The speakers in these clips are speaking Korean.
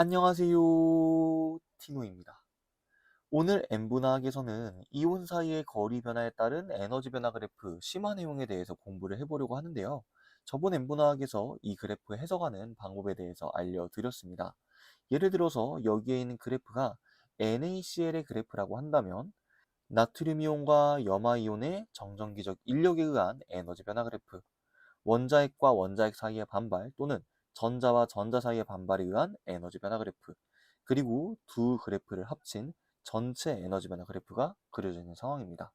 안녕하세요. 티노입니다. 오늘 N분화학에서는 이온 사이의 거리 변화에 따른 에너지 변화 그래프 심화 내용에 대해서 공부를 해보려고 하는데요. 저번 N분화학에서 이 그래프 해석하는 방법에 대해서 알려드렸습니다. 예를 들어서 여기에 있는 그래프가 NaCl의 그래프라고 한다면 나트륨 이온과 염화 이온의 정전기적 인력에 의한 에너지 변화 그래프, 원자핵과 원자핵 사이의 반발 또는 전자와 전자 사이의 반발에 의한 에너지 변화 그래프, 그리고 두 그래프를 합친 전체 에너지 변화 그래프가 그려져 있는 상황입니다.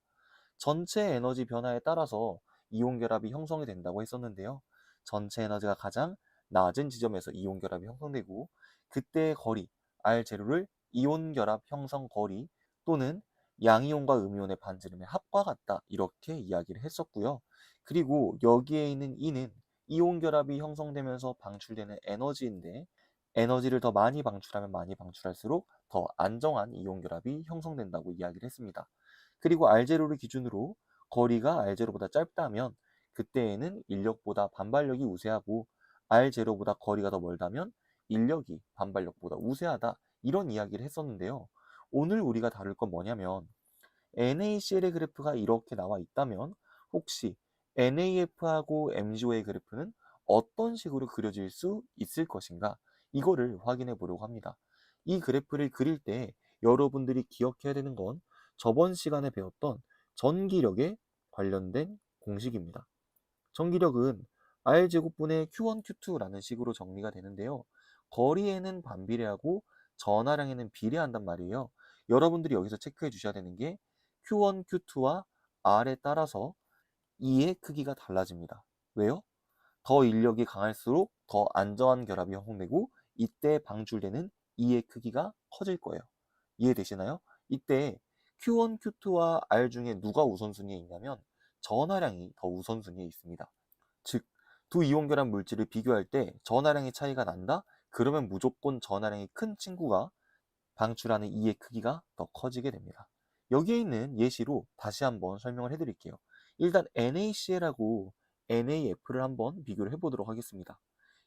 전체 에너지 변화에 따라서 이온 결합이 형성이 된다고 했었는데요. 전체 에너지가 가장 낮은 지점에서 이온 결합이 형성되고, 그때의 거리 R0를 이온 결합 형성 거리 또는 양이온과 음이온의 반지름의 합과 같다, 이렇게 이야기를 했었고요. 그리고 여기에 있는 E는 이온 결합이 형성되면서 방출되는 에너지인데, 에너지를 더 많이 방출하면 많이 방출할수록 더 안정한 이온 결합이 형성된다고 이야기를 했습니다. 그리고 R0를 기준으로 거리가 R0보다 짧다면 그때에는 인력보다 반발력이 우세하고, R0보다 거리가 더 멀다면 인력이 반발력보다 우세하다, 이런 이야기를 했었는데요. 오늘 우리가 다룰 건 뭐냐면, NaCl의 그래프가 이렇게 나와 있다면 혹시 NaF하고 MgO의 그래프는 어떤 식으로 그려질 수 있을 것인가, 이거를 확인해 보려고 합니다. 이 그래프를 그릴 때 여러분들이 기억해야 되는 건 저번 시간에 배웠던 전기력에 관련된 공식입니다. 전기력은 R제곱분의 Q1, Q2라는 식으로 정리가 되는데요. 거리에는 반비례하고 전하량에는 비례한단 말이에요. 여러분들이 여기서 체크해 주셔야 되는 게 Q1, Q2와 R에 따라서 E의 크기가 달라집니다. 왜요? 더 인력이 강할수록 더 안정한 결합이 형성되고, 이때 방출되는 E의 크기가 커질 거예요. 이해되시나요? 이때 Q1, Q2와 R 중에 누가 우선순위에 있냐면 전하량이 더 우선순위에 있습니다. 즉, 두 이온 결합 물질을 비교할 때 전하량의 차이가 난다? 그러면 무조건 전하량이 큰 친구가 방출하는 E의 크기가 더 커지게 됩니다. 여기에 있는 예시로 다시 한번 설명을 해드릴게요. 일단 NaCl하고 NaF를 한번 비교를 해보도록 하겠습니다.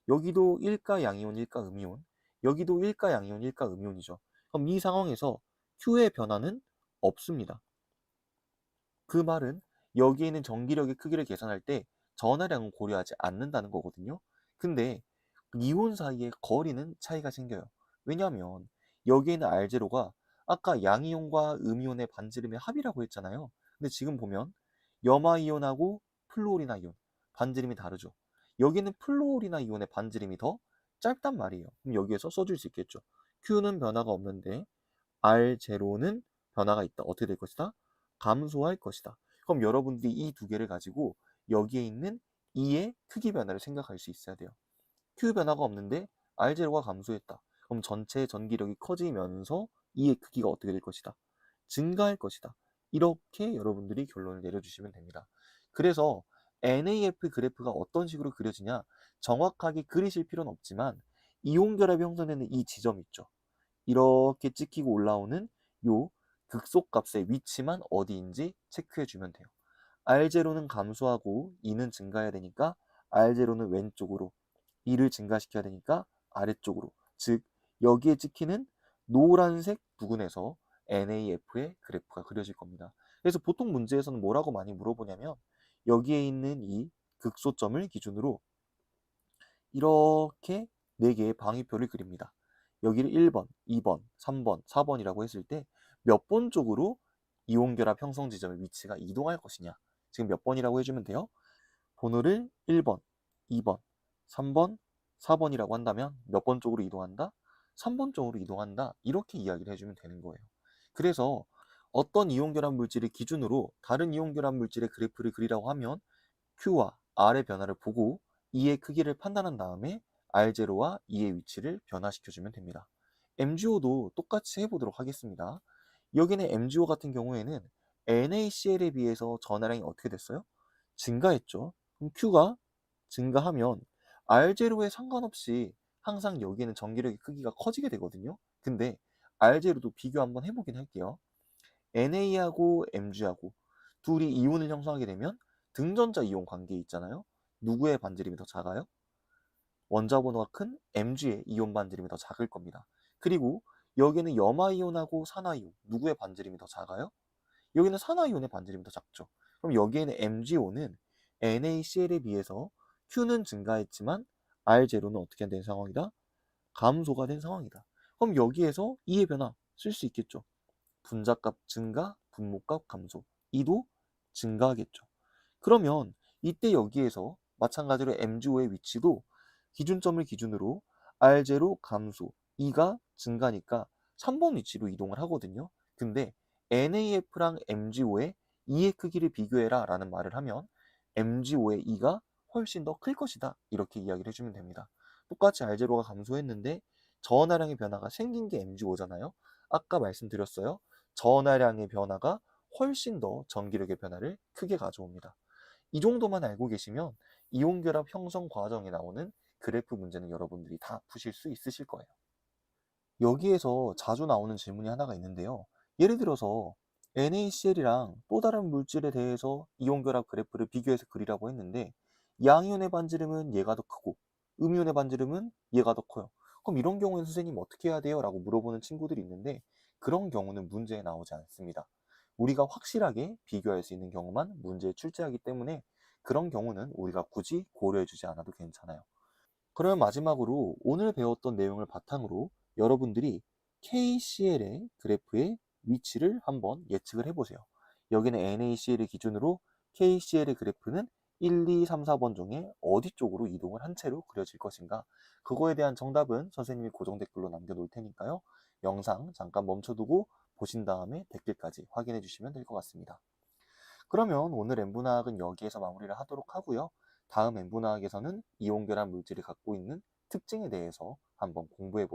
여기도 1가 양이온, 1가 음이온, 여기도 1가 양이온, 1가 음이온이죠. 그럼 이 상황에서 Q의 변화는 없습니다. 그 말은 여기에 있는 전기력의 크기를 계산할 때 전하량은 고려하지 않는다는 거거든요. 근데 이온 사이의 거리는 차이가 생겨요. 왜냐하면 여기에 있는 R0가 아까 양이온과 음이온의 반지름의 합이라고 했잖아요. 근데 지금 보면 염화이온하고 플루오리나 이온 반지름이 다르죠. 여기는 플루오리나 이온의 반지름이 더 짧단 말이에요. 그럼 여기에서 써줄 수 있겠죠. Q는 변화가 없는데 R0는 변화가 있다. 어떻게 될 것이다? 감소할 것이다. 그럼 여러분들이 이 두 개를 가지고 여기에 있는 E의 크기 변화를 생각할 수 있어야 돼요. Q 변화가 없는데 R0가 감소했다. 그럼 전체 전기력이 커지면서 E의 크기가 어떻게 될 것이다? 증가할 것이다. 이렇게 여러분들이 결론을 내려주시면 됩니다. 그래서 NAF 그래프가 어떤 식으로 그려지냐, 정확하게 그리실 필요는 없지만 이온 결합이 형성되는 이 지점 있죠. 이렇게 찍히고 올라오는 요 극소값의 위치만 어디인지 체크해 주면 돼요. R0는 감소하고 E는 증가해야 되니까 R0는 왼쪽으로, E를 증가시켜야 되니까 아래쪽으로, 즉 여기에 찍히는 노란색 부근에서 NAF의 그래프가 그려질 겁니다. 그래서 보통 문제에서는 뭐라고 많이 물어보냐면 여기에 있는 이 극소점을 기준으로 이렇게 4개의 방위표를 그립니다. 여기를 1번, 2번, 3번, 4번이라고 했을 때 몇 번 쪽으로 이온 결합 형성 지점의 위치가 이동할 것이냐. 지금 몇 번이라고 해주면 돼요? 번호를 1번, 2번, 3번, 4번이라고 한다면 몇 번 쪽으로 이동한다? 3번 쪽으로 이동한다. 이렇게 이야기를 해주면 되는 거예요. 그래서 어떤 이온 결합 물질을 기준으로 다른 이온 결합 물질의 그래프를 그리라고 하면 Q와 R의 변화를 보고 E의 크기를 판단한 다음에 R0와 E의 위치를 변화시켜주면 됩니다. MgO도 똑같이 해보도록 하겠습니다. 여기는 MgO 같은 경우에는 NaCl에 비해서 전하량이 어떻게 됐어요? 증가했죠. 그럼 Q가 증가하면 R0에 상관없이 항상 여기에는 전기력의 크기가 커지게 되거든요. 근데 R0도 비교 한번 해보긴 할게요. NA하고 Mg하고 둘이 이온을 형성하게 되면 등전자 이온 관계에 있잖아요. 누구의 반지름이 더 작아요? 원자번호가 큰 Mg의 이온 반지름이 더 작을 겁니다. 그리고 여기는 염화이온하고 산화이온, 누구의 반지름이 더 작아요? 여기는 산화이온의 반지름이 더 작죠. 그럼 여기에는 MgO는 NaCl에 비해서 Q는 증가했지만 R0는 어떻게 된 상황이다? 감소가 된 상황이다. 그럼 여기에서 E의 변화 쓸 수 있겠죠. 분자값 증가, 분모값 감소. E도 증가하겠죠. 그러면 이때 여기에서 마찬가지로 MgO의 위치도 기준점을 기준으로 R0 감소, E가 증가니까 3번 위치로 이동을 하거든요. 근데 NAF랑 MgO의 E의 크기를 비교해라 라는 말을 하면 MgO의 E가 훨씬 더 클 것이다, 이렇게 이야기를 해주면 됩니다. 똑같이 R0가 감소했는데 저원화량의 변화가 생긴 게 MgO잖아요. 아까 말씀드렸어요. 저원화량의 변화가 훨씬 더 전기력의 변화를 크게 가져옵니다. 이 정도만 알고 계시면 이온결합 형성 과정에 나오는 그래프 문제는 여러분들이 다 푸실 수 있으실 거예요. 여기에서 자주 나오는 질문이 하나가 있는데요. 예를 들어서 NaCl이랑 또 다른 물질에 대해서 이온결합 그래프를 비교해서 그리라고 했는데 양이온의 반지름은 얘가 더 크고 음이온의 반지름은 얘가 더 커요. 그럼 이런 경우에는 선생님 어떻게 해야 돼요? 라고 물어보는 친구들이 있는데 그런 경우는 문제에 나오지 않습니다. 우리가 확실하게 비교할 수 있는 경우만 문제에 출제하기 때문에 그런 경우는 우리가 굳이 고려해주지 않아도 괜찮아요. 그러면 마지막으로 오늘 배웠던 내용을 바탕으로 여러분들이 KCl의 그래프의 위치를 한번 예측을 해보세요. 여기는 NaCl을 기준으로 KCl의 그래프는 1, 2, 3, 4번 중에 어디 쪽으로 이동을 한 채로 그려질 것인가? 그거에 대한 정답은 선생님이 고정 댓글로 남겨놓을 테니까요. 영상 잠깐 멈춰두고 보신 다음에 댓글까지 확인해 주시면 될 것 같습니다. 그러면 오늘 N분화학은 여기에서 마무리를 하도록 하고요. 다음 N분화학에서는 이온결합 물질이 갖고 있는 특징에 대해서 한번 공부해 보겠습니다.